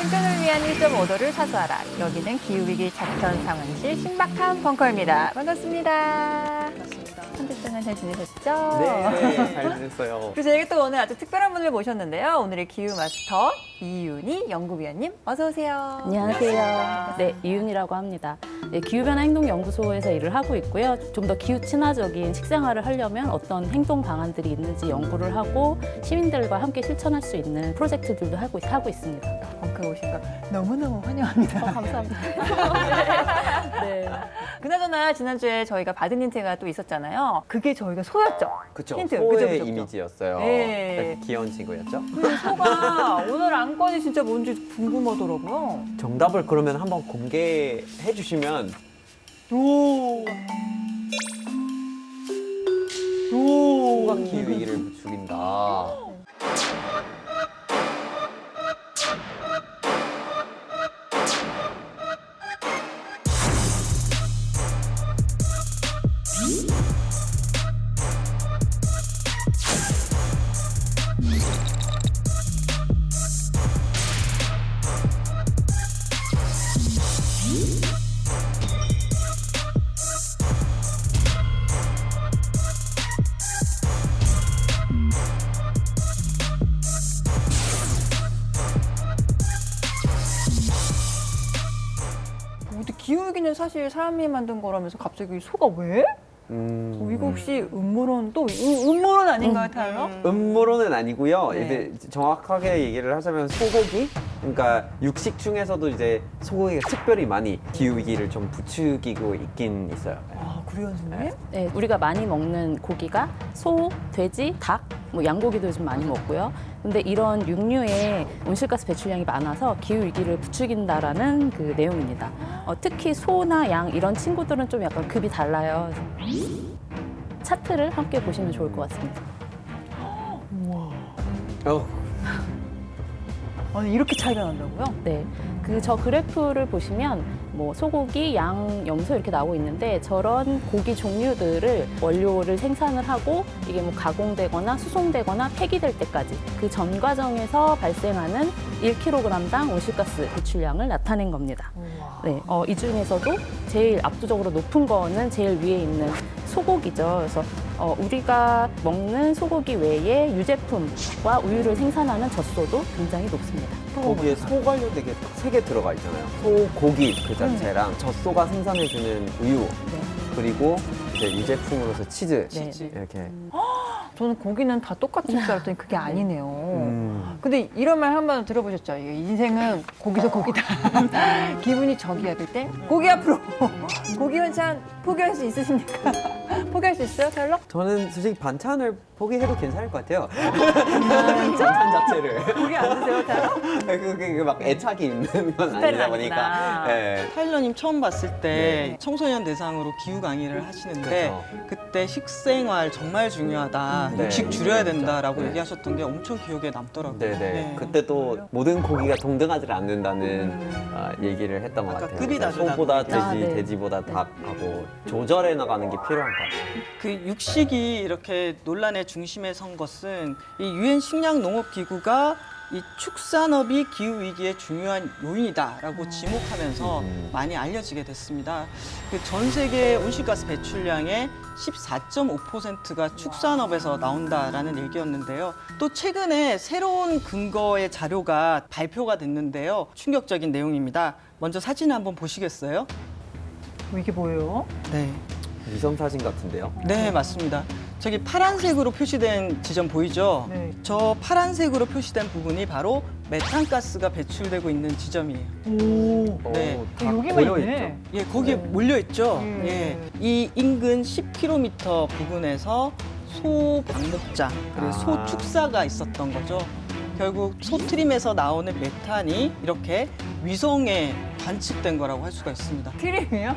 생존을 위한 1.5도를 사수하라. 여기는 기후위기 작전 상황실 신박한 벙커입니다. 반갑습니다. 맞습니다. 한 주 동안 잘 지내셨죠? 네, 잘 지냈어요. 그래서 저희가 또 오늘 아주 특별한 분을 모셨는데요. 오늘의 기후 마스터 이윤희 연구위원님 어서 오세요. 안녕하세요. 네, 이윤이라고 합니다. 네, 기후변화 행동연구소에서 일을 하고 있고요. 좀 더 기후 친화적인 식생활을 하려면 어떤 행동 방안들이 있는지 연구를 하고 시민들과 함께 실천할 수 있는 프로젝트들도 하고 있습니다. 벙커에 오신 거 너무너무 환영합니다. 감사합니다. 네. 그나저나 지난주에 저희가 받은 힌트가 또 있었잖아요. 그게 저희가 소였죠. 그쵸, 힌트, 소의 그죠, 그죠, 그죠? 이미지였어요. 네. 귀여운 친구였죠? 근데 소가 오늘 안건이 진짜 뭔지 궁금하더라고요. 정답을 그러면 한번 공개해 주시면. 소가 기후위기를 부추긴다. 근데 기후위기는 사실 사람이 만든 거라면서 갑자기 소가 왜? 이거 혹시 음모론 또 음모론 아닌가요, 타일러? 음모론은 아니고요. 네. 이제 정확하게 얘기를 하자면 소고기? 그러니까 육식 중에서도 이제 소고기가 특별히 많이 기후위기를 좀 부추기고 있긴 있어요. 아, 그래요, 선생님? 네, 우리가 많이 먹는 고기가 소, 돼지, 닭, 뭐 양고기도 좀 많이 먹고요. 근데 이런 육류의 온실가스 배출량이 많아서 기후위기를 부추긴다라는 그 내용입니다. 특히 소나 양 이런 친구들은 좀 약간 급이 달라요. 차트를 함께 보시면 좋을 것 같습니다. 아니, 이렇게 차이가 난다고요? 네. 저 그래프를 보시면 뭐 소고기, 양, 염소 이렇게 나오고 있는데 저런 고기 종류들을 원료를 생산을 하고 이게 뭐 가공되거나 수송되거나 폐기될 때까지 그 전 과정에서 발생하는 1kg당 온실가스 배출량을 나타낸 겁니다. 네. 이 중에서도 제일 압도적으로 높은 거는 제일 위에 있는 소고기죠. 그래서 우리가 먹는 소고기 외에 유제품과 우유를 생산하는 젖소도 굉장히 높습니다. 거기에 소 관련된 게 세 개 들어가 있잖아요. 소고기 그 자체랑 젖소가 생산해주는 우유, 네. 그리고 이제 유제품으로서 치즈. 네. 이렇게. 저는 고기는 다 똑같이 줄 알았더니 그게 아니네요. 근데 이런 말 한 번 들어보셨죠? 이게 인생은 고기도 고기다. 기분이 저기압일 때 고기 앞으로. 고기 반찬 포기할 수 있으십니까? 포기할 수 있어요, 타일러? 저는 솔직히 반찬을 포기해도 괜찮을 것 같아요. 반찬 자체를. 고기 안 드세요, 타일러? 그게 막 애착이 있는 건 스타일은 아니다 아니구나. 보니까. 네. 타일러님 처음 봤을 때 네. 청소년 대상으로 기후 강의를 하시는데 그렇죠. 그때 식생활 정말 중요하다, 네. 육식 줄여야 된다라고 네. 얘기하셨던 게 엄청 기억에 남더라고요. 네네. 네. 그때 또 모든 고기가 동등하지 않는다는 얘기를 했던 것 아까 같아요. 급이 다르다고 소보다 얘기했죠. 돼지, 네. 돼지보다 닭하고 조절해 나가는 게 필요한 것 같아요. 그 육식이 이렇게 논란의 중심에 선 것은 이 유엔 식량 농업 기구가 이 축산업이 기후 위기의 중요한 요인이다라고 지목하면서 많이 알려지게 됐습니다. 그 전 세계 온실가스 배출량의 14.5%가 축산업에서 나온다라는 얘기였는데요. 또 최근에 새로운 근거의 자료가 발표가 됐는데요. 충격적인 내용입니다. 먼저 사진을 한번 보시겠어요? 이게 뭐예요? 네. 위성 사진 같은데요? 네, 맞습니다. 저기 파란색으로 표시된 지점 보이죠? 네. 저 파란색으로 표시된 부분이 바로 메탄가스가 배출되고 있는 지점이에요. 오. 네. 다 여기만 모여 있네. 예, 거기에 네. 몰려 있죠. 네. 예, 이 인근 10km 부근에서 소 방목장 그리고 소 아. 축사가 있었던 거죠. 결국 소트림에서 나오는 메탄이 이렇게 위성에 관측된 거라고 할 수가 있습니다. 트림이요?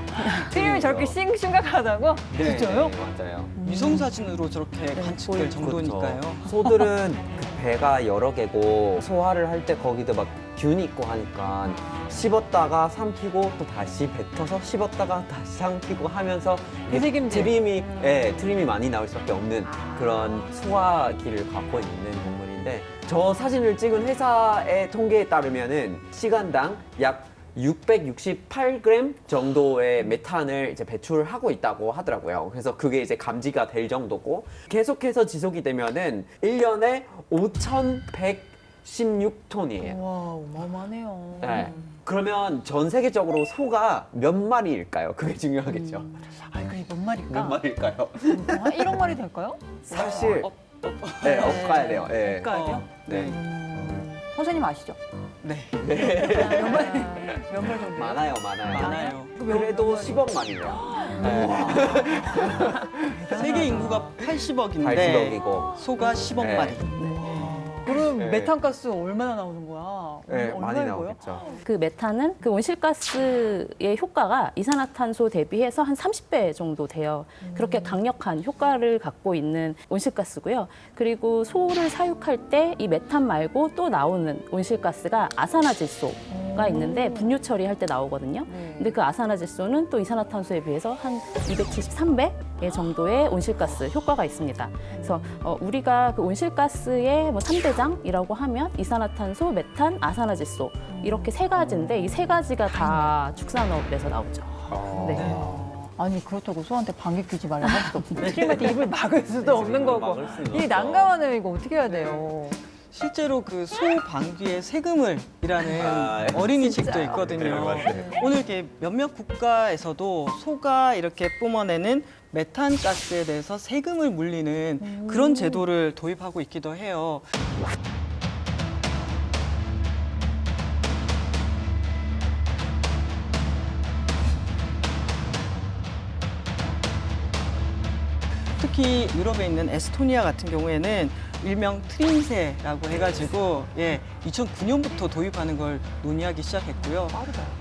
트림이 저렇게 심각하다고? 진짜요? 네, 맞아요. 위성 사진으로 저렇게 네, 관측될 정도니까요. 그렇죠. 소들은 그 배가 여러 개고 소화를 할 때 거기도 막 균이 있고 하니까 씹었다가 삼키고 또 다시 뱉어서 씹었다가 다시 삼키고 하면서 이게 되새김질. 트림이 많이 나올 수밖에 없는 그런 소화기를 갖고 있는 동물인데 저 사진을 찍은 회사의 통계에 따르면은 시간당 약 668g 정도의 메탄을 이제 배출하고 있다고 하더라고요. 그래서 그게 이제 감지가 될 정도고 계속해서 지속이 되면은 1년에 5,116톤이에요. 와, 어마어마하네요. 네. 그러면 전 세계적으로 소가 몇 마리일까요? 그게 중요하겠죠. 아, 그게 몇 마리일까? 몇 마리일까요? 한 1억 마리 될까요? 사실 네, 엇가야 돼요. 네. 엇가야 돼요? 네. 선생님 아시죠? 네, 몇 마리 정도? 많아요. 많아요. 그래도 10억 마리래요. 네. 세계 인구가 80억인데 80억이고. 소가 10억 네. 마리. 그럼 네. 메탄가스 얼마나 나오는 거야? 네, 얼마인 많이 거예요? 나오겠죠. 그 메탄은 그 온실가스의 효과가 이산화탄소 대비해서 한 30배 정도 돼요. 그렇게 강력한 효과를 갖고 있는 온실가스고요. 그리고 소를 사육할 때 이 메탄 말고 또 나오는 온실가스가 아산화질소가 있는데 분유 처리할 때 나오거든요. 네. 근데 그 아산화질소는 또 이산화탄소에 비해서 한 273배 정도의 온실가스 효과가 있습니다. 그래서 우리가 그 온실가스의 뭐 3대장이라고 하면 이산화탄소, 메탄, 아산화질소 이렇게 세 가지인데 이 세 가지가 다 축산업에서 나오죠. 네. 아니 그렇다고 소한테 방귀 뀌지 말라고 할 수도 없고 트림한테 입을 막을 수도 없는 거고 막을 수는 이게 없죠. 난감하네요. 이거 어떻게 해야 돼요? 실제로 그 소 방귀의 세금을이라는 아, 어린이책도 있거든요. 네, 맞아요. 오늘 이렇게 몇몇 국가에서도 소가 이렇게 뿜어내는 메탄 가스에 대해서 세금을 물리는 그런 제도를 도입하고 있기도 해요. 특히 유럽에 있는 에스토니아 같은 경우에는 일명 트림새라고 해가지고 2009년부터 도입하는 걸 논의하기 시작했고요.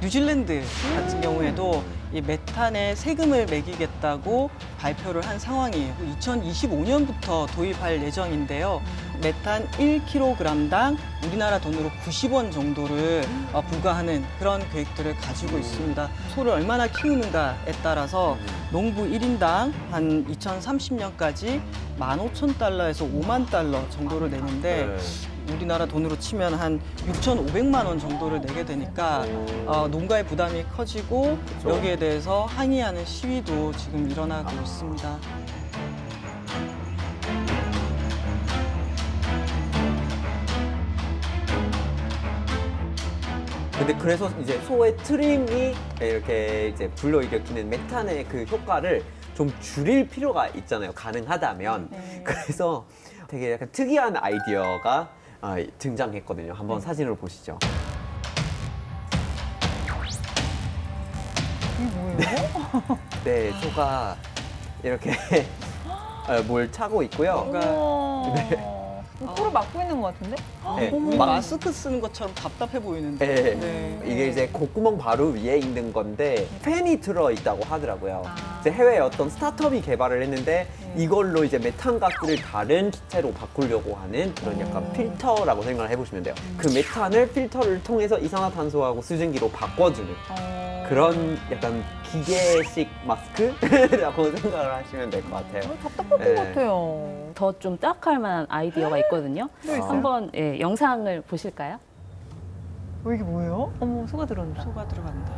뉴질랜드 같은 경우에도 이 메탄에 세금을 매기겠다고 발표를 한 상황이에요. 2025년부터 도입할 예정인데요. 메탄 1kg당 우리나라 돈으로 90원 정도를 부과하는 그런 계획들을 가지고 있습니다. 소를 얼마나 키우는가에 따라서 농부 1인당 한 2030년까지 15,000달러에서 5만 달러 정도를 내는데 우리나라 돈으로 치면 한 6,500만 원 정도를 내게 되니까 농가의 부담이 커지고 그렇죠. 여기에 대해서 항의하는 시위도 지금 일어나고 있습니다. 근데 그래서 이제 소의 트림이 이렇게 이제 불러일으키는 메탄의 그 효과를 좀 줄일 필요가 있잖아요. 가능하다면. 그래서 되게 약간 특이한 아이디어가 등장했거든요. 한번 사진으로 보시죠. 이게 뭐예요? 네, 소가 이렇게 뭘 차고 있고요. 어머. 코를 막고 있는 것 같은데? 네, 우리 막- 마스크 쓰는 것처럼 답답해 보이는데. 네. 네. 이게 이제 콧구멍 바로 위에 있는 건데 팬이 들어 있다고 하더라고요. 이제 해외에 어떤 스타트업이 개발을 했는데 이걸로 이제 메탄가스를 다른 기체로 바꾸려고 하는 그런 약간 필터라고 생각을 해보시면 돼요. 그 메탄을 필터를 통해서 이산화탄소하고 수증기로 바꿔주는 그런 약간 기계식 마스크라고 생각을 하시면 될 것 같아요. 답답할 것 네. 같아요. 더 좀 딱할 만한 아이디어가 있거든요. 있어요? 한번 영상을 보실까요? 이게 뭐예요? 어머, 소가 들어온다. 소가 들어간다.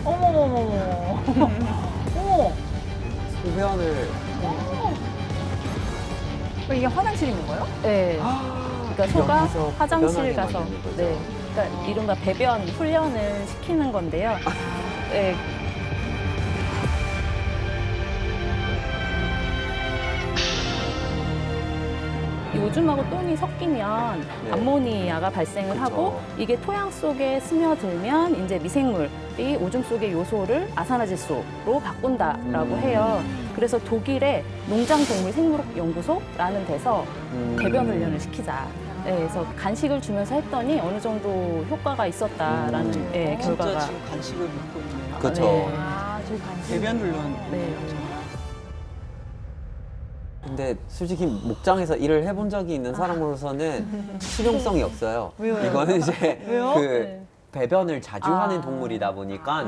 어머머머머. 어머. 소변을 이게 화장실인 건가요? 네. 그러니까 소가 여기서 화장실 변하게 가서 만드는 거죠. 네. 그러니까 이른바 배변 훈련을 시키는 건데요. 네. 이 오줌하고 똥이 섞이면 네. 암모니아가 발생을 그쵸. 하고 이게 토양 속에 스며들면 이제 미생물이 오줌 속의 요소를 아산화질소로 바꾼다라고 해요. 그래서 독일의 농장동물생물연구소라는 데서 배변 훈련을 시키자. 네, 그래서 간식을 주면서 했더니 어느 정도 효과가 있었다라는 결과가. 진짜 지금 간식을 먹고 있네요. 그렇죠. 네. 아, 저기 간식. 배변 훈련. 네. 근데 솔직히 목장에서 일을 해본 적이 있는 사람으로서는 실용성이 없어요. 왜요? 이거는 이제 왜요? 그 배변을 자주 아. 하는 동물이다 보니까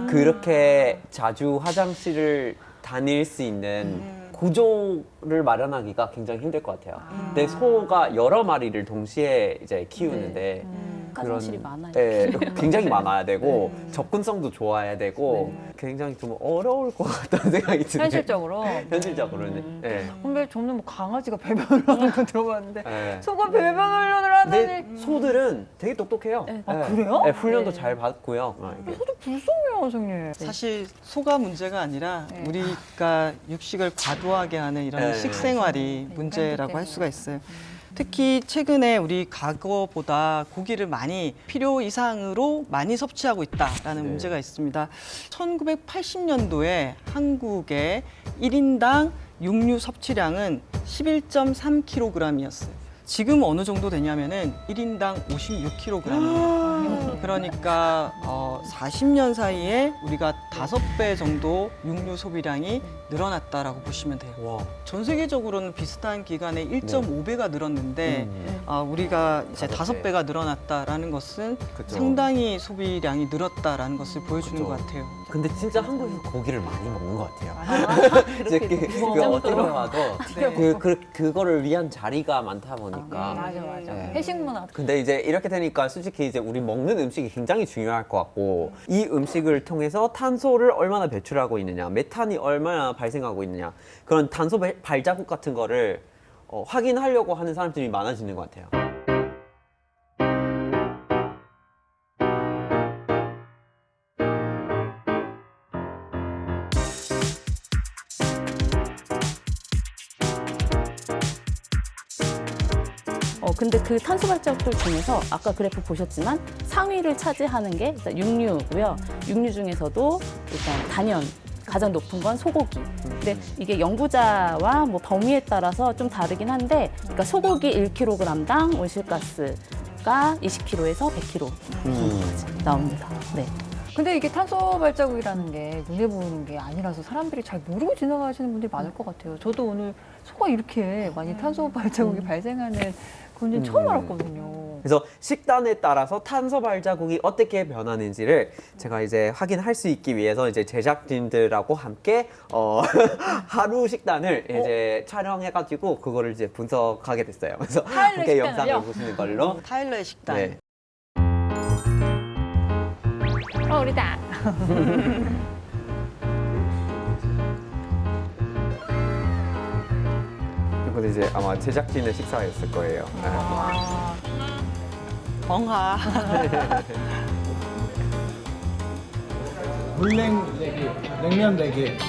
그렇게 자주 화장실을 다닐 수 있는 구조를 마련하기가 굉장히 힘들 것 같아요. 근데 소가 여러 마리를 동시에 이제 키우는데 화장실이 많아요. 네, 굉장히 많아야 되고 접근성도 좋아야 되고 굉장히 좀 어려울 것 같다는 생각이 드네요. 현실적으로. 현실적으로는. 네. 근데 저는 뭐 강아지가 배변을 하는 거 들어봤는데 네. 소가 배변 훈련을 하다니. 근데 소들은 되게 똑똑해요. 네. 아, 그래요? 네, 훈련도 잘 받고요. 이렇게. 소도 불쌍해요, 선생님. 사실 소가 문제가 아니라 네. 우리가 육식을 과도하게 하는 이런 네. 식생활이 문제라고 할 수가 있어요. 특히 최근에 우리 과거보다 고기를 많이 필요 이상으로 많이 섭취하고 있다라는 네. 문제가 있습니다. 1980년도에 한국의 1인당 육류 섭취량은 11.3kg이었어요. 지금 어느 정도 되냐면은 1인당 56kg. 그러니까 40년 사이에 우리가 5배 정도 육류 소비량이 늘어났다라고 보시면 돼요. 와. 전 세계적으로는 비슷한 기간에 1.5배가 늘었는데 우리가 이제 5배가 늘어났다라는 것은 그쵸. 상당히 소비량이 늘었다라는 것을 보여주는 그쵸. 것 같아요. 근데 진짜 한국에서 고기를 많이 먹는 것 같아요. 이제 그 어디로 가도 그거를 위한 자리가 많다 보니까. 맞아. 네. 회식 문화. 근데 이제 이렇게 되니까 솔직히 이제 우리 먹는 음식이 굉장히 중요할 것 같고 이 음식을 통해서 탄소를 얼마나 배출하고 있느냐, 메탄이 얼마나 발생하고 있느냐 그런 탄소 발자국 같은 거를 확인하려고 하는 사람들이 많아지는 것 같아요. 근데 그 탄소 발자국들 중에서 아까 그래프 보셨지만 상위를 차지하는 게 일단 육류고요. 육류 중에서도 일단 단연 가장 높은 건 소고기. 근데 이게 영부자와 뭐 범위에 따라서 좀 다르긴 한데, 그러니까 소고기 1kg당 온실가스가 20kg에서 100kg 정도까지 나옵니다. 네. 근데 이게 탄소 발자국이라는 게 눈에 보이는 게 아니라서 사람들이 잘 모르고 지나가시는 분들이 많을 것 같아요. 저도 오늘 소가 이렇게 많이 탄소 발자국이 발생하는 건지는 처음 알았거든요. 그래서 식단에 따라서 탄소 발자국이 어떻게 변하는지를 제가 이제 확인할 수 있기 위해서 이제 제작진들하고 함께 하루 식단을 이제 촬영해가지고 그거를 이제 분석하게 됐어요. 그래서 타일러 함께 식단을요? 영상을 보시는 걸로. 타일러의 식단. 네. 우리다. 이건 이제 아마 제작진의 식사였을 거예요. 정하. 물냉 4개, 냉면 4개.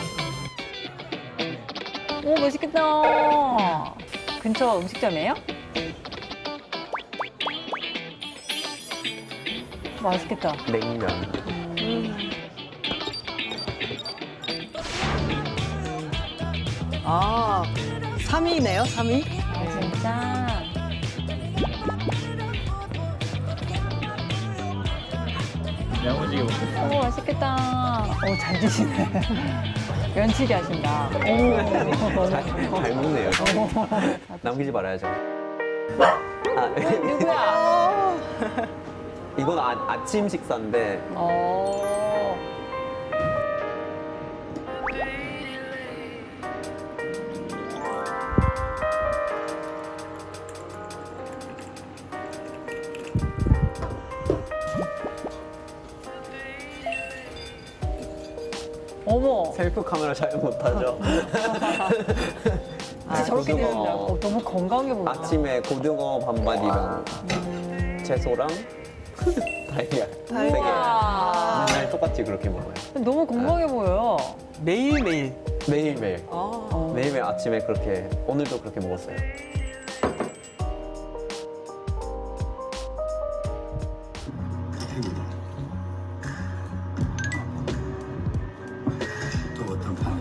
오, 맛있겠다. 근처 음식점이에요? 맛있겠다. 냉면. 아, 3위네요, 3위. 진짜. 야무지게 먹겠습니다. 오, 맛있겠다. 오, 잘 드시네. 연치기 하신다. 오. 잘 먹네요. 남기지 말아야죠. 아, 누구야? 이건 아침 식사인데 어머. 셀프 카메라 잘 못하죠. 저렇게 고등어. 되는데 너무 건강해 보인다. 아침에 고등어 반반이랑 채소랑 달걀 세 개. 우와. 맨날 똑같이 그렇게 먹어요. 너무 건강해 보여요. 매일매일. 매일매일. 아. 매일매일 아침에 그렇게 오늘도 그렇게 먹었어요.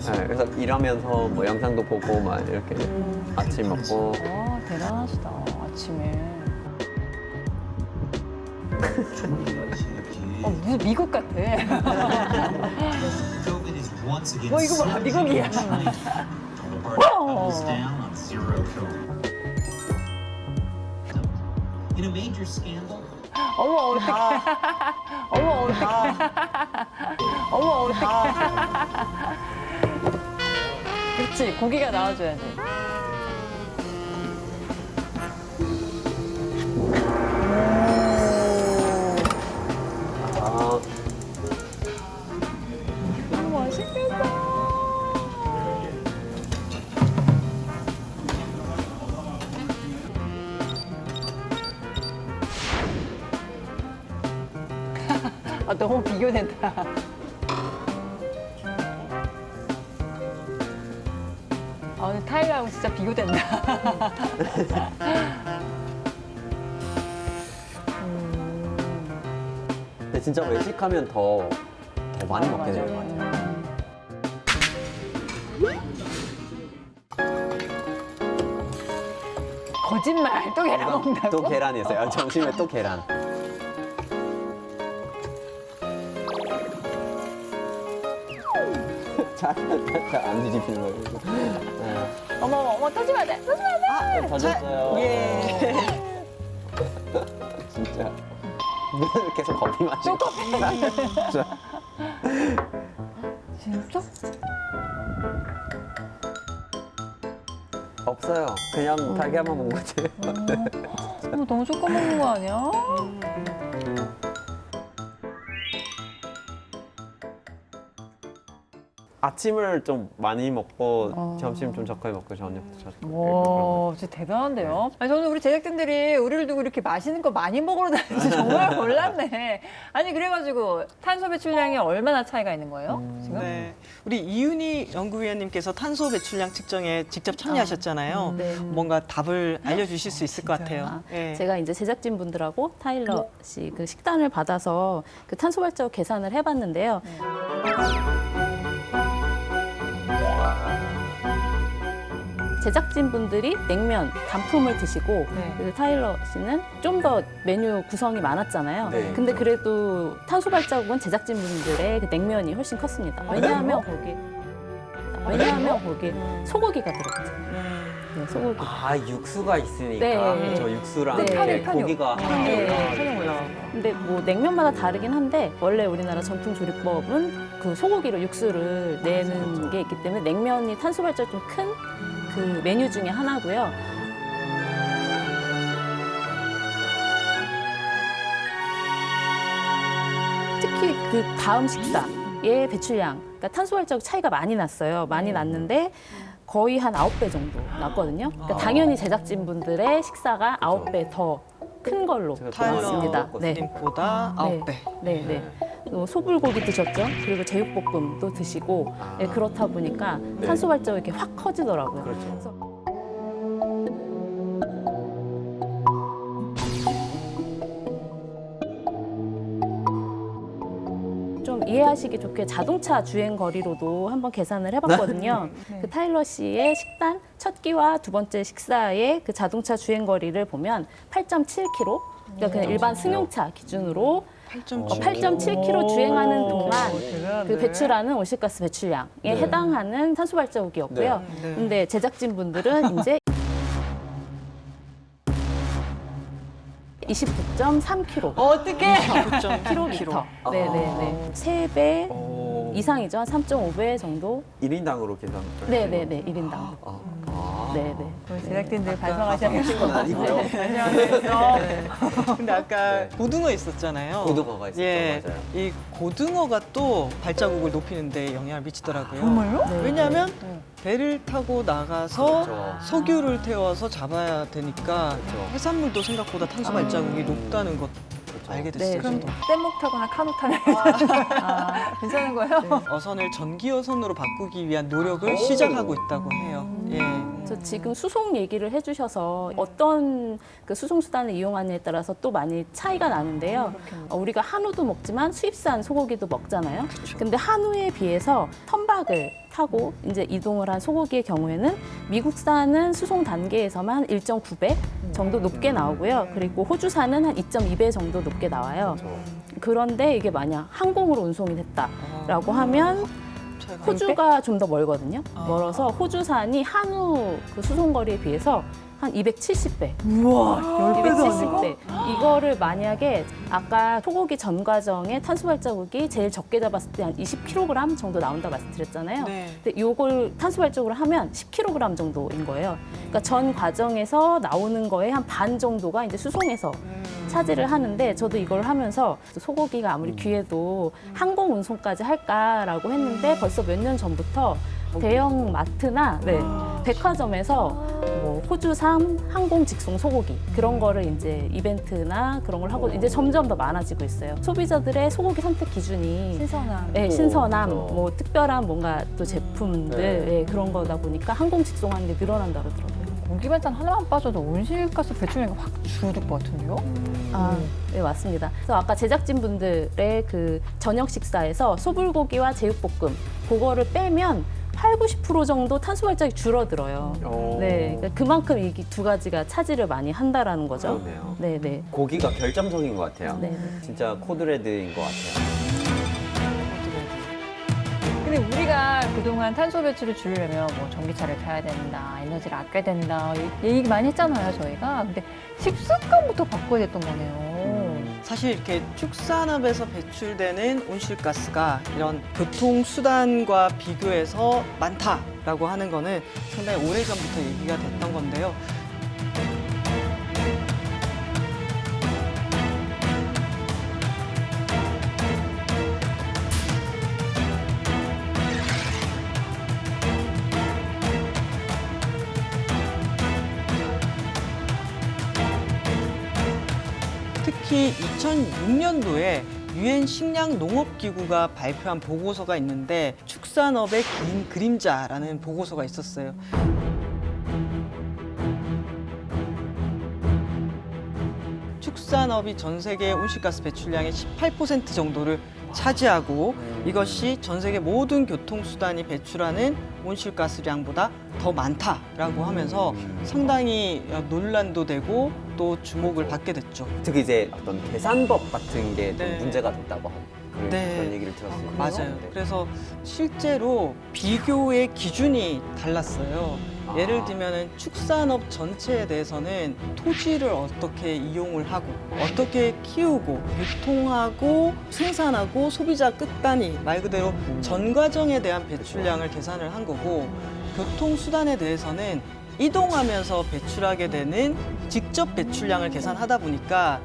네, 그래서 일하면서 뭐 영상도 보고 막 이렇게 아침 먹고 와, 대단하시다. 아침에. 무슨 미국 같아. COVID is once again 뭐 이거 봐, 미국이야. Thumbs down on zero code. In a major scandal, 어머 어떡해. 어머 어떡해. 어머 어떡해. 그렇지 고기가 나와줘야 돼. 아, 아 너무 비교된다. 아 오늘 타일하고 진짜 비교된다. 근데 진짜 외식하면 더 많이 먹게 되는 것 같아요. 거짓말 또 계란 먹는다고? 또 계란이었어요. 점심에 또 계란. 잘안 뒤집히는 거예요. 이거. 네. 어머 어머 터지면 안 돼. 터지면 안 돼. 던졌어요. 예. 진짜. 계속 커피 마시고. 진짜? 없어요. 그냥 달걀만 먹은 거지. 너무 조금 먹는 거 아니야? 아침을 좀 많이 먹고 점심 좀 적게 먹고 저녁도 적게 먹고. 와, 진짜 대단한데요? 아니, 저는 우리 제작진들이 우리를 두고 이렇게 맛있는 거 많이 먹으러 다니는지 정말 몰랐네. 아니, 그래가지고 탄소 배출량이 얼마나 차이가 있는 거예요? 지금? 네. 우리 이윤희 연구위원님께서 탄소 배출량 측정에 직접 참여하셨잖아요. 네. 뭔가 답을 알려주실 수 있을 것 같아요. 예. 제가 이제 제작진분들하고 타일러 씨 그 식단을 받아서 그 탄소 발자국 계산을 해봤는데요. 제작진분들이 냉면, 단품을 드시고 네. 그 타일러 씨는 좀 더 메뉴 구성이 많았잖아요. 네. 근데 그래도 탄소 발자국은 제작진분들의 그 냉면이 훨씬 컸습니다. 왜냐하면 거기 소고기가 들어가죠. 네, 소고기. 아, 육수가 있으니까. 네. 저 육수랑 네. 이렇게 편육. 고기가 네. 하나 편육 올라가. 근데 뭐 냉면마다 다르긴 한데 원래 우리나라 전통 조리법은 그 소고기로 육수를 내는 게 있기 때문에 냉면이 탄소 발자국 좀 큰 그 메뉴 중에 하나고요. 특히 그 다음 식사의 배출량, 그러니까 탄소 발자국 차이가 많이 났어요. 많이 났는데 거의 한 9배 정도 났거든요. 그러니까 당연히 제작진분들의 식사가 9배 더 큰 걸로 제가 타일러 나왔습니다. 네. 님보다 네. 9배. 네, 네. 또 소불고기 드셨죠? 그리고 제육볶음도 드시고 예, 그렇다 보니까 탄소 발자국이 확 커지더라고요. 그렇죠. 그래서 좀 이해하시기 좋게 자동차 주행 거리로도 한번 계산을 해봤거든요. 그 타일러 씨의 식단 첫 끼와 두 번째 식사의 그 자동차 주행 거리를 보면 8.7km, 그러니까 그냥 일반 승용차 기준으로 8.7km 주행하는 동안 그 배출하는 온실가스 배출량에 네. 해당하는 탄소 발자국이었고요. 네. 근데 제작진분들은 이제 29.3km. 어떡해! 킬로미터. 네네네. 3배 오. 이상이죠. 한 3.5배 정도. 1인당으로 계산. 네네네. 1인당. 아. 네네. 우리 제작진들 반성하셔야겠어요. 건 아니고요. 근데 아까 네. 고등어 있었잖아요. 고등어가 있었죠. 예, 맞아요. 이 고등어가 또 발자국을 높이는 데 영향을 미치더라고요. 정말요? 네. 왜냐하면 배를 타고 나가서 그렇죠. 석유를 태워서 잡아야 되니까 그렇죠. 해산물도 생각보다 탄소 발자국이 높다는 것 알게 됐어요. 네, 그럼 저도. 뗏목 타거나 카누 타면 괜찮은 거예요? 어선을 전기 어선으로 바꾸기 위한 노력을 시작하고 있다고 해요. 예. 그래서 지금 수송 얘기를 해주셔서 어떤 그 수송 수단을 이용하느냐에 따라서 또 많이 차이가 나는데요. 우리가 한우도 먹지만 수입산 소고기도 먹잖아요. 근데 한우에 비해서 선박을 타고 이제 이동을 한 소고기의 경우에는 미국산은 수송 단계에서만 1.9배 정도 높게 나오고요. 그리고 호주산은 한 2.2배 정도 높게 나와요. 그런데 이게 만약 항공으로 운송이 됐다라고 하면 호주가 좀 더 멀거든요. 멀어서 호주산이 한우 그 수송거리에 비해서 한 270배. 우와, 10배도 아니고? 270배. 이거를 만약에 아까 소고기 전 과정에 탄수 발자국이 제일 적게 잡았을 때 한 20kg 정도 나온다 말씀드렸잖아요. 네. 근데 요걸 탄수 발자국을 하면 10kg 정도인 거예요. 그러니까 전 과정에서 나오는 거에 한 반 정도가 이제 수송에서 차지를 하는데 저도 이걸 하면서 소고기가 아무리 귀해도 항공 운송까지 할까라고 했는데 벌써 몇 년 전부터 대형 마트나 백화점에서 뭐 호주산 항공 직송 소고기 그런 거를 이제 이벤트나 그런 걸 하고 이제 점점 더 많아지고 있어요. 소비자들의 소고기 선택 기준이 신선함. 네, 신선함, 그렇죠. 뭐 특별한 뭔가 또 제품들 네. 그런 거다 보니까 항공 직송하는 게 늘어난다 그러더라고요. 고기 반찬 하나만 빠져도 온실가스 배출량이 확 줄어들 것 같은데요? 네, 맞습니다. 그래서 아까 제작진분들의 그 저녁 식사에서 소불고기와 제육볶음 그거를 빼면 80~90% 정도 탄수 발자국이 줄어들어요. 오. 네, 그러니까 그만큼 이 두 가지가 차지를 많이 한다라는 거죠. 그러네요. 네, 네. 고기가 결정적인 것 같아요. 네. 진짜 코드레드인 것 같아요. 근데 우리가 그동안 탄소 배출을 줄이려면 뭐 전기차를 타야 된다, 에너지를 아껴야 된다, 이 얘기 많이 했잖아요, 저희가. 근데 식습관부터 바꿔야 됐던 거네요. 사실 이렇게 축산업에서 배출되는 온실가스가 이런 교통수단과 비교해서 많다라고 하는 거는 상당히 오래전부터 얘기가 됐던 건데요. 특히 2006년도에 유엔 식량 농업 기구가 발표한 보고서가 있는데 축산업의 긴 그림자라는 보고서가 있었어요. 축산업이 전 세계 온실가스 배출량의 18% 정도를 차지하고 이것이 전 세계 모든 교통수단이 배출하는 온실가스량보다 더 많다라고 하면서 상당히 논란도 되고 또 주목을 받게 됐죠. 특히 이제 어떤 계산법 같은 게 좀 네. 문제가 됐다고 그런 네. 얘기를 들었어요. 맞아요. 네. 그래서 실제로 비교의 기준이 달랐어요. 아. 예를 들면 축산업 전체에 대해서는 토지를 어떻게 이용을 하고 어떻게 키우고 유통하고 생산하고 소비자 끝단위 말 그대로 전 과정에 대한 배출량을 계산을 한 거고 교통수단에 대해서는 이동하면서 배출하게 되는 직접 배출량을 계산하다 보니까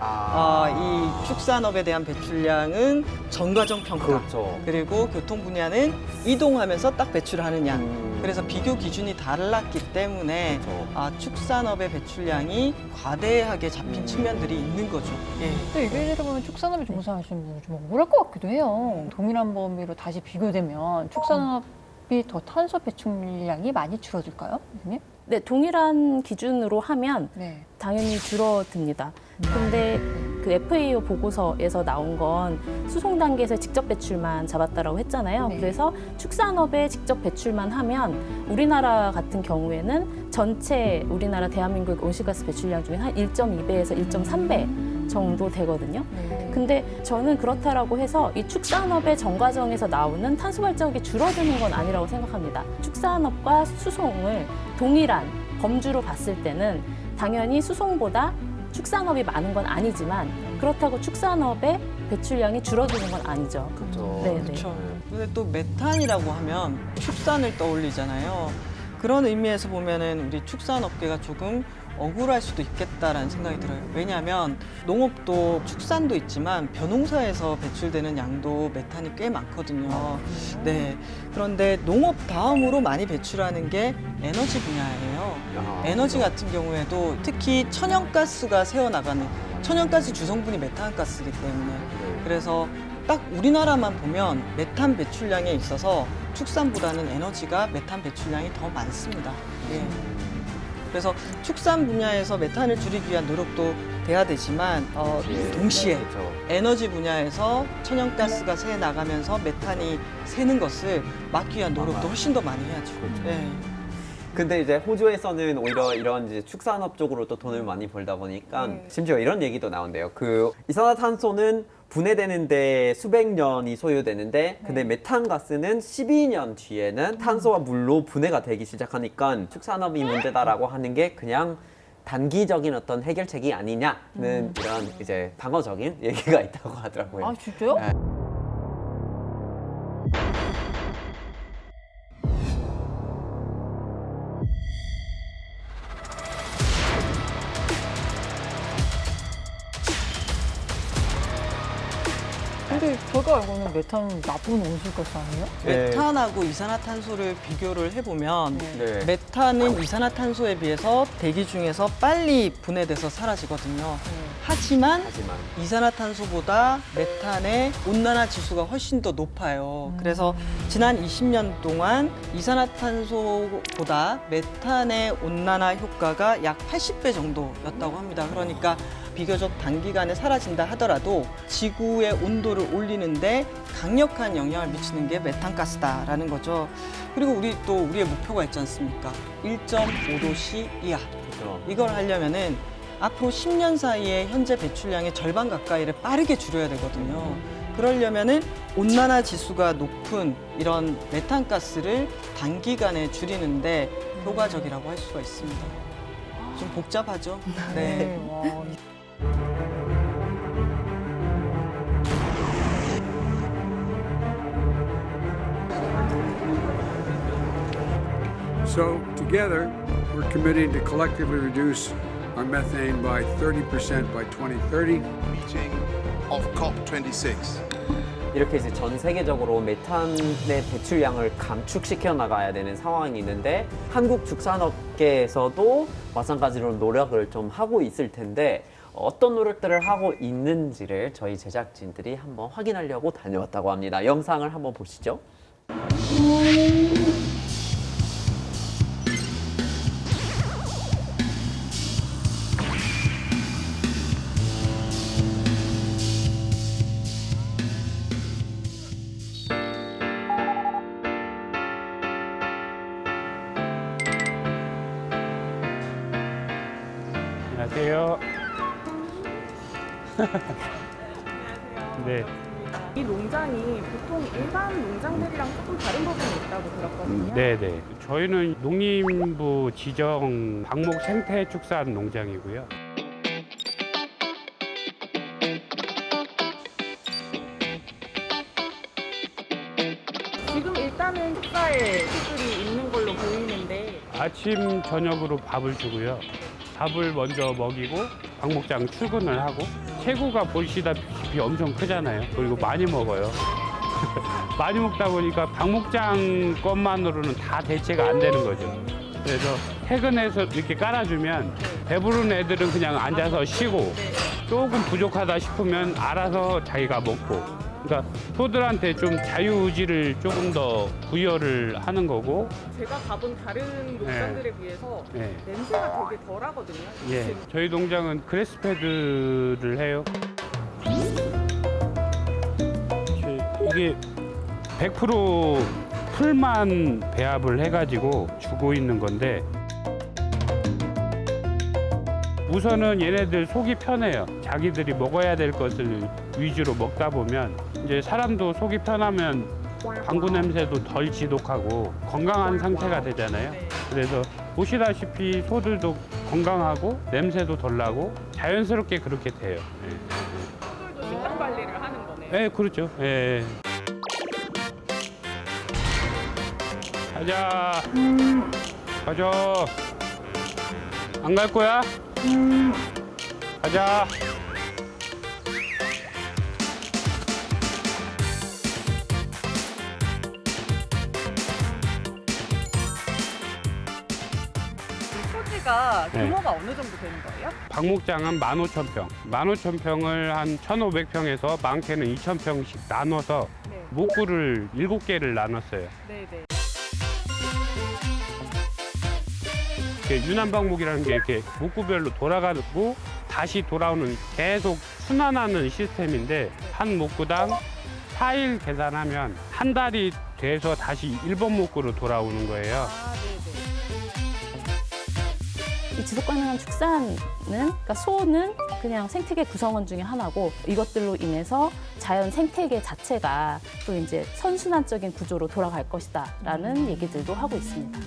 이 축산업에 대한 배출량은 전과정 평가 그렇죠. 그리고 교통 분야는 이동하면서 딱 배출하는 양. 그래서 비교 기준이 달랐기 때문에 그렇죠. 축산업의 배출량이 과대하게 잡힌 측면들이 있는 거죠. 예. 또 얘기를 들어보면 축산업에 종사하시는 분은 좀 억울할 것 같기도 해요. 동일한 범위로 다시 비교되면 축산업이 더 탄소 배출량이 많이 줄어들까요, 선생님? 네, 동일한 기준으로 하면 네. 당연히 줄어듭니다. 근데 그 FAO 보고서에서 나온 건 수송 단계에서 직접 배출만 잡았다라고 했잖아요. 네. 그래서 축산업에 직접 배출만 하면 우리나라 같은 경우에는 전체 우리나라 대한민국 온실가스 배출량 중에 한 1.2배에서 1.3배 정도 되거든요. 네. 근데 저는 그렇다라고 해서 이 축산업의 전 과정에서 나오는 탄소 발자국이 줄어드는 건 아니라고 생각합니다. 축산업과 수송을 동일한 범주로 봤을 때는 당연히 수송보다 축산업이 많은 건 아니지만 그렇다고 축산업의 배출량이 줄어드는 건 아니죠. 그렇죠. 네, 네. 그렇죠. 근데 또 메탄이라고 하면 축산을 떠올리잖아요. 그런 의미에서 보면은 우리 축산업계가 조금 억울할 수도 있겠다라는 생각이 들어요. 왜냐하면 농업도 축산도 있지만 벼농사에서 배출되는 양도 메탄이 꽤 많거든요. 네. 그런데 농업 다음으로 많이 배출하는 게 에너지 분야예요. 아, 에너지 그렇죠. 같은 경우에도 특히 천연가스가 새어나가는 천연가스 주성분이 메탄가스이기 때문에 그래서 딱 우리나라만 보면 메탄 배출량에 있어서 축산보다는 에너지가 메탄 배출량이 더 많습니다. 예. 그래서 축산 분야에서 메탄을 줄이기 위한 노력도 돼야 되지만 동시에 그렇죠. 에너지 분야에서 천연가스가 새 나가면서 메탄이 새는 것을 막기 위한 노력도 훨씬 더 많이 해야죠. 예. 근데 이제 호주에서는 오히려 이런 이제 축산업 쪽으로 또 돈을 많이 벌다 보니까 심지어 이런 얘기도 나온대요. 그 이산화탄소는 분해되는데 수백 년이 소요되는데 근데 메탄가스는 12년 뒤에는 탄소와 물로 분해가 되기 시작하니까 축산업이 문제다라고 하는 게 그냥 단기적인 어떤 해결책이 아니냐는 이런 이제 방어적인 얘기가 있다고 하더라고요. 아 진짜요? 네. 근데 제가 알고는 메탄은 나쁜 온실가스 아니에요? 네. 메탄하고 이산화탄소를 비교를 해보면 네. 메탄은 이산화탄소에 비해서 대기 중에서 빨리 분해돼서 사라지거든요. 하지만 이산화탄소보다 메탄의 온난화 지수가 훨씬 더 높아요. 그래서 지난 20년 동안 이산화탄소보다 메탄의 온난화 효과가 약 80배 정도였다고 합니다. 그러니까 비교적 단기간에 사라진다 하더라도 지구의 온도를 올리는데 강력한 영향을 미치는 게 메탄가스다라는 거죠. 그리고 우리의 목표가 있지 않습니까? 1.5도씨 이하. 그렇죠. 이걸 하려면은 앞으로 10년 사이에 현재 배출량의 절반 가까이를 빠르게 줄여야 되거든요. 그러려면은 온난화 지수가 높은 이런 메탄가스를 단기간에 줄이는데 효과적이라고 할 수가 있습니다. 좀 복잡하죠? 네. 와, So together, we're committing to collectively reduce our methane by 30% by 2030. meeting of COP26. 이렇게 이제 전 세계적으로 메탄의 배출량을 감축시켜 나가야 되는 상황이 있는데 한국 축산업계에서도 마찬가지로 노력을 좀 하고 있을 텐데 어떤 노력들을 하고 있는지를 저희 제작진들이 한번 확인하려고 다녀왔다고 합니다. 영상을 한번 보시죠. 안녕하세요. 네, 이 농장이 보통 일반 농장들이랑 조금 다른 부분이 있다고 들었거든요. 네. 저희는 농림부 지정 방목 생태 축산 농장이고요. 지금 일단은 축사에 수술이 있는 걸로 보이는데 아침 저녁으로 밥을 주고요. 밥을 먼저 먹이고 방목장 출근을 하고 체구가 보시다시피 엄청 크잖아요. 그리고 많이 먹어요. 많이 먹다 보니까 방목장 것만으로는 다 대체가 안 되는 거죠. 그래서 퇴근해서 이렇게 깔아주면 배부른 애들은 그냥 앉아서 쉬고 조금 부족하다 싶으면 알아서 자기가 먹고, 그러니까 소들한테 좀 자유의지를 조금 더 부여를 하는 거고. 제가 가본 다른 농장들에 비해서 네. 냄새가 되게 덜하거든요. 예, 저희 농장은 그래스패드를 해요. 이게 100% 풀만 배합을 해가지고 주고 있는 건데, 우선은 얘네들 속이 편해요. 자기들이 먹어야 될 것을 위주로 먹다 보면 이제 사람도 속이 편하면 방구 냄새도 덜 지독하고 건강한 상태가 되잖아요. 그래서 보시다시피 소들도 건강하고 냄새도 덜 나고 자연스럽게 그렇게 돼요. 소들도 식단 관리를 하는 거네요. 네, 그렇죠. 예. 가자. 가자. 안 갈 거야? 가자. 토지가 네. 규모가 어느 정도 되는 거예요? 방목장은 15,000평. 15,000평을 한 1,500평에서 많게는 2,000평씩 나눠서 네. 목구를 7개를 나눴어요. 네네. 이렇게 유난방목이라는 게 이렇게 목구별로 돌아가고 다시 돌아오는 계속 순환하는 시스템인데 한 목구당 4일 계산하면 한 달이 돼서 다시 1번 목구로 돌아오는 거예요. 아, 네네. 이 지속 가능한 축산은, 그러니까 소는 그냥 생태계 구성원 중에 하나고 이것들로 인해서 자연 생태계 자체가 또 이제 선순환적인 구조로 돌아갈 것이다라는 얘기들도 하고 있습니다.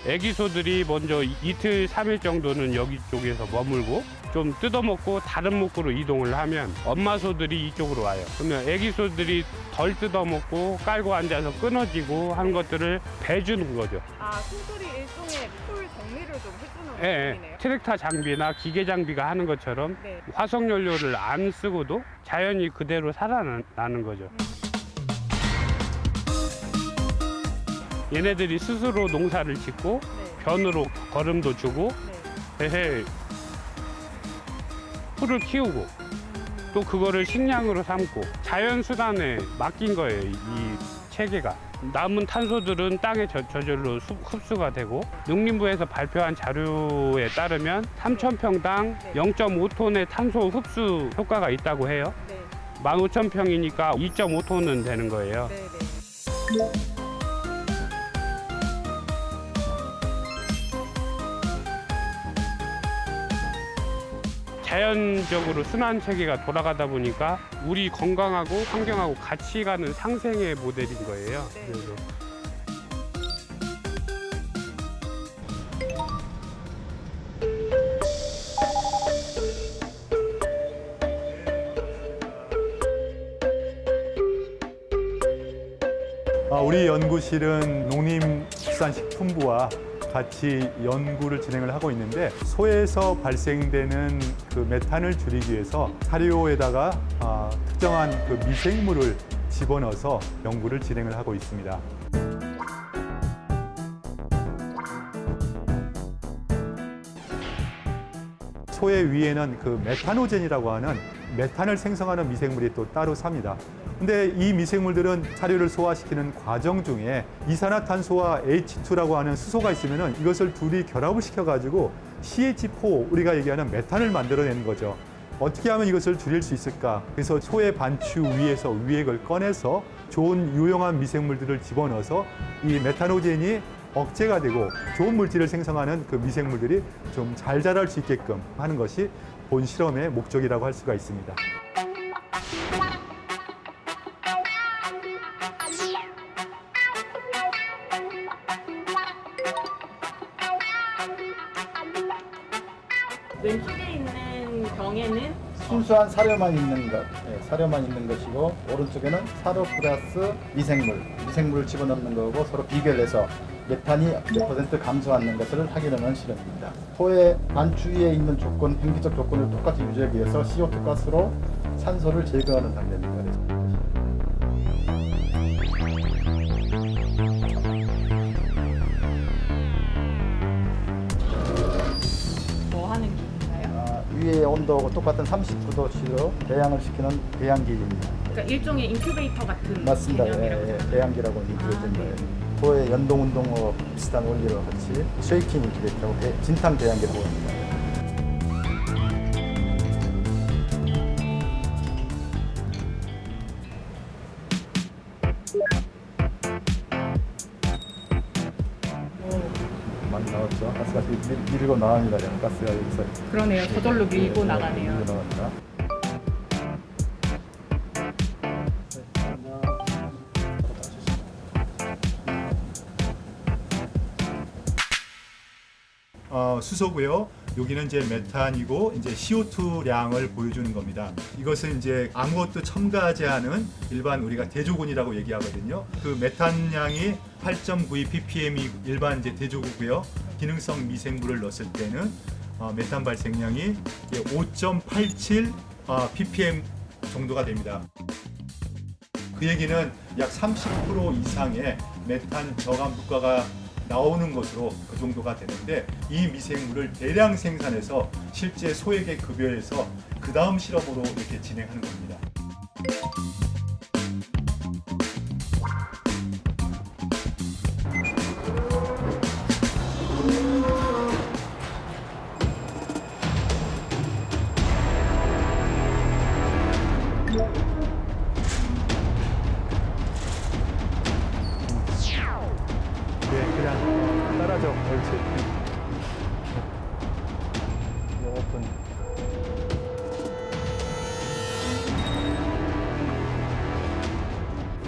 애기 소들이 먼저 이틀, 3일 정도는 여기 쪽에서 머물고 좀 뜯어먹고 다른 목구로 이동을 하면 엄마 소들이 이쪽으로 와요. 그러면 애기 소들이 덜 뜯어먹고 깔고 앉아서 끊어지고 하는 것들을 배주는 거죠. 아, 소들이 일종의 풀 정리를 좀 해주는 예, 느낌이네요. 트랙터 장비나 기계 장비가 하는 것처럼 네. 화석 연료를 안 쓰고도 자연이 그대로 살아나는 거죠. 얘네들이 스스로 농사를 짓고 네. 변으로 거름도 주고 네. 해서 풀을 키우고 또 그거를 식량으로 삼고 자연 수단에 맡긴 거예요. 이 체계가. 남은 탄소들은 땅에 저절로 흡수가 되고 농림부에서 발표한 자료에 따르면 3,000평당 0.5톤의 탄소 흡수 효과가 있다고 해요. 네. 15,000평이니까 2.5톤은 되는 거예요. 네. 네. 자연적으로 순환 체계가 돌아가다 보니까 우리 건강하고 환경하고 같이 가는 상생의 모델인 거예요. 네. 그래서 우리 연구실은 농림축산식품부와 같이 연구를 진행을 하고 있는데 소에서 발생되는 그 메탄을 줄이기 위해서 사료에다가 특정한 그 미생물을 집어넣어서 연구를 진행을 하고 있습니다. 소의 위에는 그 메타노젠이라고 하는 메탄을 생성하는 미생물이 또 따로 삽니다. 근데 이 미생물들은 사료를 소화시키는 과정 중에 이산화탄소와 H2라고 하는 수소가 있으면 이것을 둘이 결합을 시켜가지고 CH4, 우리가 얘기하는 메탄을 만들어내는 거죠. 어떻게 하면 이것을 줄일 수 있을까? 그래서 소의 반추 위에서 위액을 꺼내서 좋은 유용한 미생물들을 집어넣어서 이 메타노젠이 억제가 되고 좋은 물질을 생성하는 그 미생물들이 좀 잘 자랄 수 있게끔 하는 것이 본 실험의 목적이라고 할 수가 있습니다. 왼쪽에 있는 병에는 순수한 사료만 있는 것, 사료만 있는 것이고 오른쪽에는 사료 플러스 미생물을 집어넣는 거고 서로 비교를 해서 메탄이 몇 퍼센트 감소하는 것을 확인하는 실험입니다. 소의 반추위에 있는 조건, 행기적 조건을 똑같이 유지하기 위해서 CO2 가스로 산소를 제거하는 단계입니다. 뭐 하는 기인가요? 위의 온도하고 똑같은 39도씨로 배양을 시키는 배양기입니다. 그러니까 일종의 인큐베이터 같은 맞습니다. 개념이라고 예, 배양기라고 인큐베이터인 거예요. 소의 연동 운동과 비슷한 원리로 같이 쉐이킹 인큐베이터라고 진탕 배양기라고 합니다. 많이 나왔죠. 가스가 밀고 나갑니다. 가스가 여기서. 그러네요. 저절로 밀고 나가네요. 밀고 나갑니다. 수소고요. 여기는 이제 메탄이고 이제 CO2량을 보여주는 겁니다. 이것은 이제 아무것도 첨가하지 않은 일반 우리가 대조군이라고 얘기하거든요. 그 메탄량이 8.92 ppm이 일반 이제 대조구고요. 기능성 미생물을 넣었을 때는 메탄 발생량이 5.87 ppm 정도가 됩니다. 그 얘기는 약 30% 이상의 메탄 저감 효과가 나오는 것으로 그 정도가 되는데 이 미생물을 대량 생산해서 실제 소에게 급여해서 그 다음 실험으로 이렇게 진행하는 겁니다. 그냥 따라줘. 옳지. 오픈.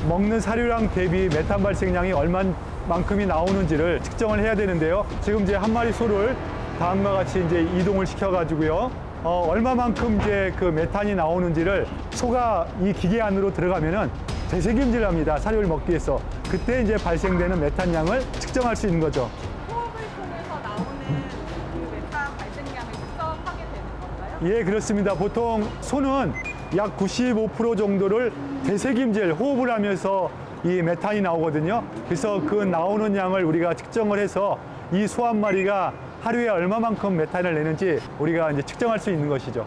먹는 사료량 대비 메탄 발생량이 얼마만큼이 나오는지를 측정을 해야 되는데요. 지금 이제 한 마리 소를 다음과 같이 이제 이동을 시켜가지고요. 얼마만큼 이제 그 메탄이 나오는지를 소가 이 기계 안으로 들어가면은 되새김질을 합니다. 사료를 먹기 위해서. 그때 이제 발생되는 메탄량을 측정할 수 있는 거죠. 호흡을 통해서 나오는 그 메탄 발생량을 측정하게 되는 건가요? 예, 그렇습니다. 보통 소는 약 95% 정도를 되새김질, 호흡을 하면서 이 메탄이 나오거든요. 그래서 그 나오는 양을 우리가 측정을 해서 이 소 한 마리가 하루에 얼마만큼 메탄을 내는지 우리가 이제 측정할 수 있는 것이죠.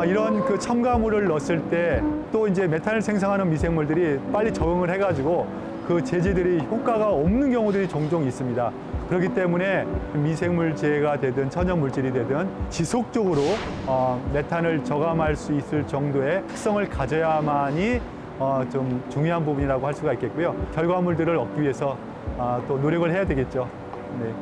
이런 그 첨가물을 넣었을 때 또 이제 메탄을 생성하는 미생물들이 빨리 적응을 해가지고 그 제재들이 효과가 없는 경우들이 종종 있습니다. 그렇기 때문에 미생물제가 되든 천연물질이 되든 지속적으로 메탄을 저감할 수 있을 정도의 특성을 가져야만이 좀 중요한 부분이라고 할 수가 있겠고요. 결과물들을 얻기 위해서 또 노력을 해야 되겠죠. 네.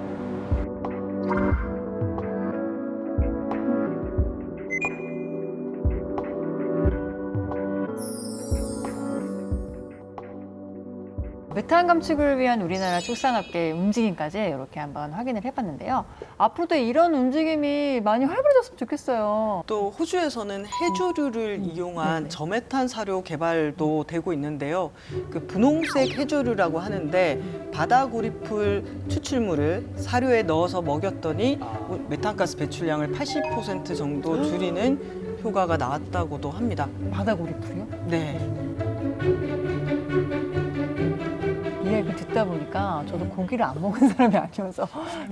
메탄 감축을 위한 우리나라 축산업계의 움직임까지 이렇게 한번 확인을 해봤는데요. 앞으로도 이런 움직임이 많이 활발해졌으면 좋겠어요. 또 호주에서는 해조류를 이용한 저메탄 사료 개발도 되고 있는데요. 그 분홍색 해조류라고 하는데 바다구리풀 추출물을 사료에 넣어서 먹였더니 메탄가스 배출량을 80% 정도 줄이는 효과가 나왔다고도 합니다. 바다고리풀이요? 네. 이야기 듣다 보니까 저도 고기를 안 먹은 사람이 아니어서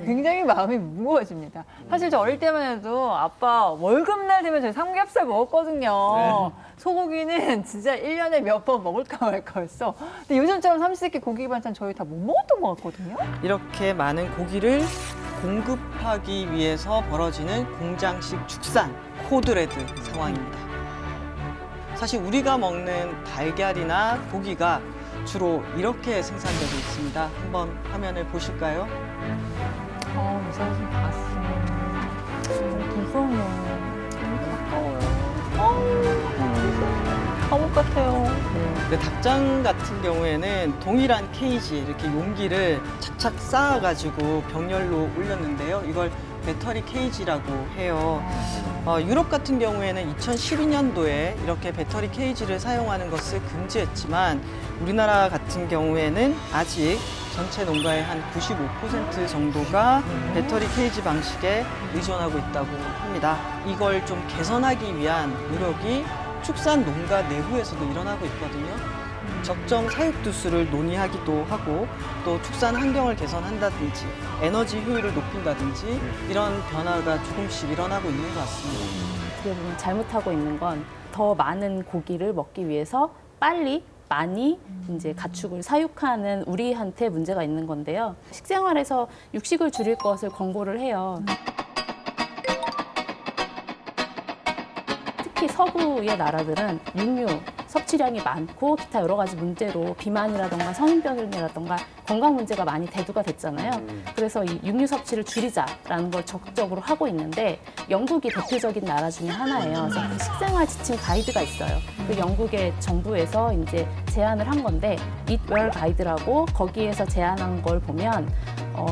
굉장히 마음이 무거워집니다. 사실 저 어릴 때만 해도 아빠 월급날 되면 저희 삼겹살 먹었거든요. 소고기는 진짜 1년에 몇 번 먹을까 말까였어. 근데 요즘처럼 삼시세끼 고기 반찬 저희 다 못 먹었던 것 같거든요. 이렇게 많은 고기를 공급하기 위해서 벌어지는 공장식 축산, 코드레드 상황입니다. 사실 우리가 먹는 달걀이나 고기가 주로 이렇게 생산되고 있습니다. 한번 화면을 보실까요? 이 사진 봤어. 무서워요. 가까워요. 감옥 같아요. 근데 닭장 같은 경우에는 동일한 케이지, 이렇게 용기를 착착 쌓아가지고 병렬로 올렸는데요. 이걸 배터리 케이지라고 해요. 유럽 같은 경우에는 2012년도에 이렇게 배터리 케이지를 사용하는 것을 금지했지만 우리나라 같은 경우에는 아직 전체 농가의 한 95% 정도가 배터리 케이지 방식에 의존하고 있다고 합니다. 이걸 좀 개선하기 위한 노력이 축산 농가 내부에서도 일어나고 있거든요. 적정 사육 두수를 논의하기도 하고 또 축산 환경을 개선한다든지 에너지 효율을 높인다든지 이런 변화가 조금씩 일어나고 있는 것 같습니다. 어떻게 보면 잘못하고 있는 건 더 많은 고기를 먹기 위해서 빨리 많이 이제 가축을 사육하는 우리한테 문제가 있는 건데요. 식생활에서 육식을 줄일 것을 권고를 해요. 특히 서구의 나라들은 육류 섭취량이 많고 기타 여러 가지 문제로 비만이라던가 성인병이라던가 건강 문제가 많이 대두가 됐잖아요. 그래서 이 육류 섭취를 줄이자라는 걸 적극적으로 하고 있는데 영국이 대표적인 나라 중에 하나예요. 그래서 그 식생활 지침 가이드가 있어요. 그 영국의 정부에서 이제 제안을 한 건데 Eat Well 가이드라고 거기에서 제안한 걸 보면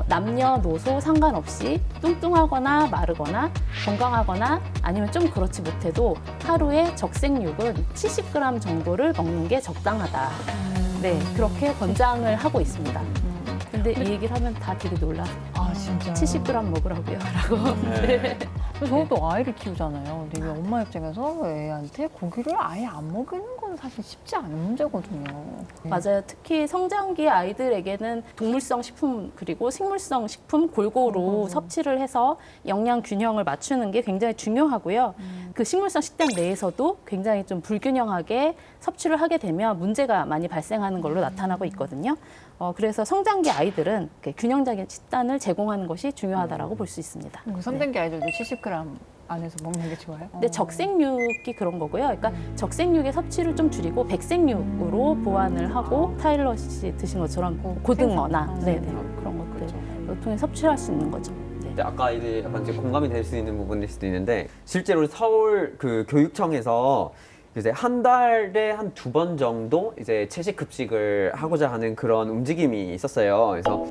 남녀노소 상관없이 뚱뚱하거나 마르거나 건강하거나 아니면 좀 그렇지 못해도 하루에 적색육은 70g 정도를 먹는 게 적당하다. 네, 그렇게 권장을 하고 있습니다. 근데 이 얘기를 하면 다 되게 놀라. 아, 진짜. 70g 먹으라고요. 라고. 네. 저는 또 아이를 키우잖아요. 근데 엄마 입장에서 애한테 고기를 아예 안 먹이는 건 사실 쉽지 않은 문제거든요. 맞아요. 특히 성장기 아이들에게는 동물성 식품 그리고 식물성 식품 골고루 섭취를 해서 영양 균형을 맞추는 게 굉장히 중요하고요. 그 식물성 식단 내에서도 굉장히 좀 불균형하게 섭취를 하게 되면 문제가 많이 발생하는 걸로 나타나고 있거든요. 그래서 성장기 아이들은 균형적인 식단을 제공하는 것이 중요하다라고 볼 수 있습니다. 성장기 아이들도 70g 안에서 먹는 게 좋아요? 근데 적색육이 그런 거고요. 그러니까 적색육의 섭취를 좀 줄이고 백색육으로 보완을 하고 타일러 씨 드신 것처럼 고등어나 네네 그런 것들 을 통해 섭취를 할 수 있는 거죠. 네. 근데 아까 이제 약간 이제 공감이 될 수 있는 부분일 수도 있는데 실제로 서울 그 교육청에서 이제 한 달에 한 2번 정도 이제 채식 급식을 하고자 하는 그런 움직임이 있었어요. 그래서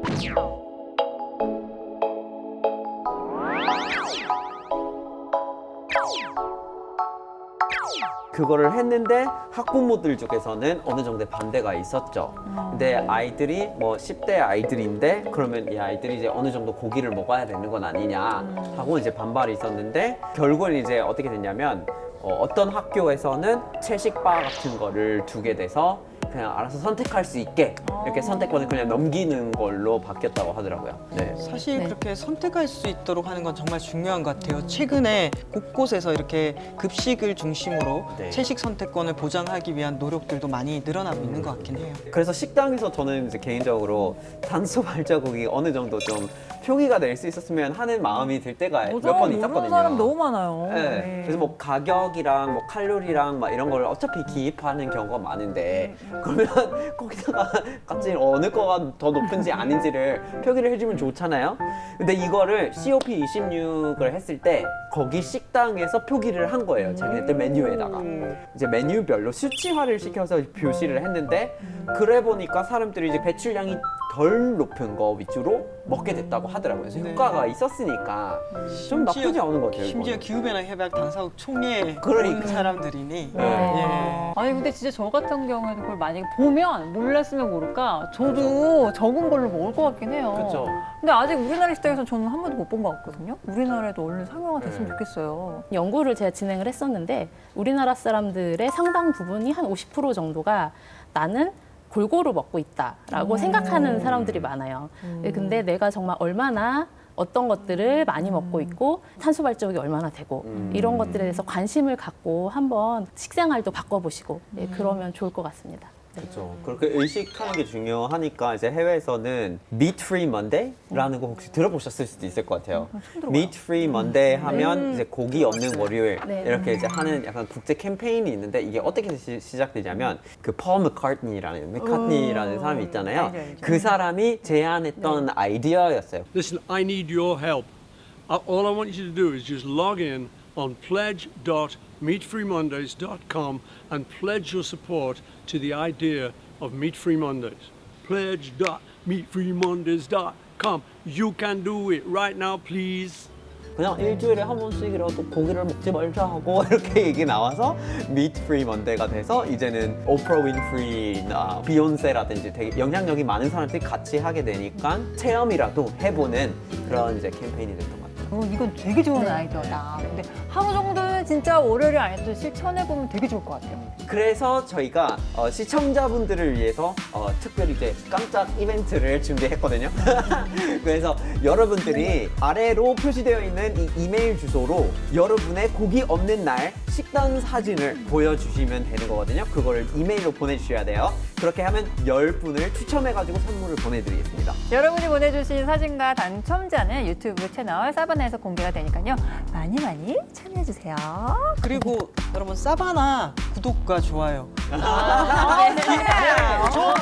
그거를 했는데 학부모들 쪽에서는 어느 정도 반대가 있었죠. 근데 아이들이 뭐 10대 아이들인데 그러면 이 아이들이 이제 어느 정도 고기를 먹어야 되는 건 아니냐 하고 이제 반발이 있었는데 결국은 이제 어떻게 됐냐면 어떤 학교에서는 채식바 같은 거를 두게 돼서 그냥 알아서 선택할 수 있게 이렇게 선택권을 그냥 넘기는 걸로 바뀌었다고 하더라고요. 네. 사실 네. 그렇게 선택할 수 있도록 하는 건 정말 중요한 것 같아요. 최근에 곳곳에서 이렇게 급식을 중심으로 네. 채식 선택권을 보장하기 위한 노력들도 많이 늘어나고 있는 것 같긴 해요. 그래서 식당에서 저는 이제 개인적으로 탄소 발자국이 어느 정도 좀 표기가 될 수 있었으면 하는 마음이 들 때가 몇 번 모르는 있었거든요. 사람 너무 많아요. 네. 그래서 뭐 가격이랑 뭐 칼로리랑 막 이런 걸 어차피 기입하는 경우가 많은데 그러면 거기다가 같이 어느 거가 더 높은지 아닌지를 표기를 해주면 좋잖아요. 근데 이거를 COP26을 했을 때 거기 식당에서 표기를 한 거예요. 자기네들 메뉴에다가. 이제 메뉴별로 수치화를 시켜서 표시를 했는데 그래 보니까 사람들이 이제 배출량이 덜 높은 거 위주로 먹게 됐다고 하더라고요. 그래서 네. 효과가 있었으니까 좀 나쁘지 않은 것 같아요. 심지어 이거는. 기후변화 협약 당사국 총회에 그러니까. 온 사람들이니 네. 예. 아니 근데 진짜 저 같은 경우에도 그걸 만약에 보면 몰랐으면 모를까 저도 적은 걸로 먹을 것 같긴 해요. 그렇죠. 근데 아직 우리나라 식당에서 저는 한 번도 못 본 것 같거든요. 우리나라에도 얼른 상용화 됐으면 네. 좋겠어요. 연구를 제가 진행을 했었는데 우리나라 사람들의 상당 부분이 한 50% 정도가 나는 골고루 먹고 있다라고 생각하는 사람들이 많아요. 근데 내가 정말 얼마나 어떤 것들을 많이 먹고 있고 탄소 발자국이 얼마나 되고 이런 것들에 대해서 관심을 갖고 한번 식생활도 바꿔보시고 예, 그러면 좋을 것 같습니다. 그렇죠. 그렇게 의식하는 게 중요하니까 이제 해외에서는 Meat Free Monday라는 거 혹시 들어보셨을 수도 있을 것 같아요. Meat Free Monday 하면 이제 고기 없는 월요일 네. 이렇게 이제 하는 약간 국제 캠페인이 있는데 이게 어떻게 시작되냐면 그 폴 맥카트니라는 사람이 있잖아요. 알죠, 알죠. 그 사람이 제안했던 아이디어였어요. Listen, I need your help. All I want you to do is just log in on pledge.meatfreemondays.com and pledge your support to the idea of Meat Free Mondays. Pledge.meatfreemondays.com. You can do it right now, please. 그냥 일주일에 한 번씩이라도 고기를 먹지 말자 하고 이렇게 얘기 나와서 Meat Free Monday가 돼서 이제는 오프라 윈프리나 비욘세라든지 되게 영향력이 많은 사람들이 같이 하게 되니까 체험이라도 해보는 그런 이제 캠페인이 됐던 것 같아요. 이건 되게 좋은 아이디어다. 근데 하루 정도는 진짜 월요일 안에도 실천해보면 되게 좋을 것 같아요. 그래서 저희가 시청자분들을 위해서 특별히 이제 깜짝 이벤트를 준비했거든요. 그래서 여러분들이 아래로 표시되어 있는 이 이메일 주소로 여러분의 고기 없는 날 식단 사진을 보여주시면 되는 거거든요. 그거를 이메일로 보내주셔야 돼요. 그렇게 하면 10분을 추첨해가지고 선물을 보내드리겠습니다. 여러분이 보내주신 사진과 당첨자는 유튜브 채널 사바나에서 공개가 되니까요. 많이 많이 참여해주세요. 그리고 여러분 사바나 구독과 좋아요. 저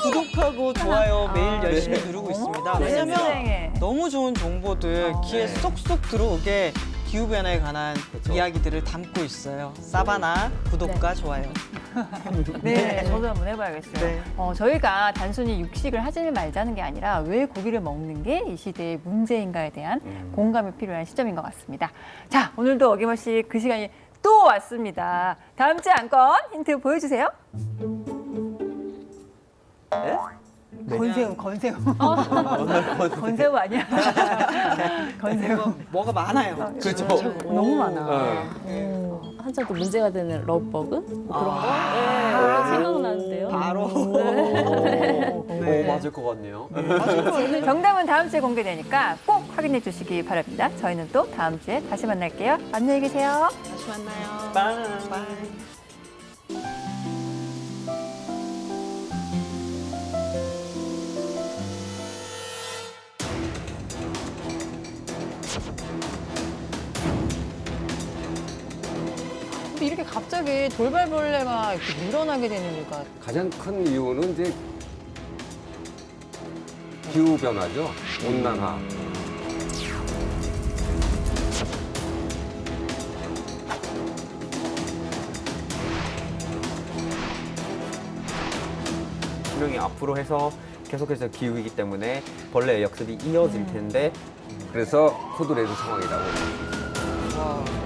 구독하고 좋아요 매일 열심히 누르고 있습니다. 왜냐면 세상에. 너무 좋은 정보들 귀에 네. 쏙쏙 들어오게 기후변화에 관한 이야기들을 담고 있어요. 사바나 구독과 좋아요. 네, 저도 한번 해봐야겠어요. 네. 저희가 단순히 육식을 하지 말자는 게 아니라 왜 고기를 먹는 게 이 시대의 문제인가에 대한 공감이 필요한 시점인 것 같습니다. 자, 오늘도 어김없이 그 시간이 또 왔습니다. 다음 주 안건 힌트 보여주세요. 네? 건새우. 건새우 아니야? 건새우. 뭐가 많아요. 그렇죠. 너무 많아. 한참 또 문제가 되는 러브버그 그런 거 생각나는데요. 바로 오, 맞을 것 같네요. 정답은 다음 주에 공개되니까 꼭 확인해 주시기 바랍니다. 저희는 또 다음 주에 다시 만날게요. 안녕히 계세요. 다시 만나요. 빠이. 갑자기 돌발벌레가 이렇게 늘어나게 되는 이유가 가장 큰 이유는 이제 기후 변화죠. 온난화. 분명히 앞으로 해서 계속해서 기후이기 때문에 벌레의 역습이 이어질 텐데 그래서 코드레드 상황이라고. 와.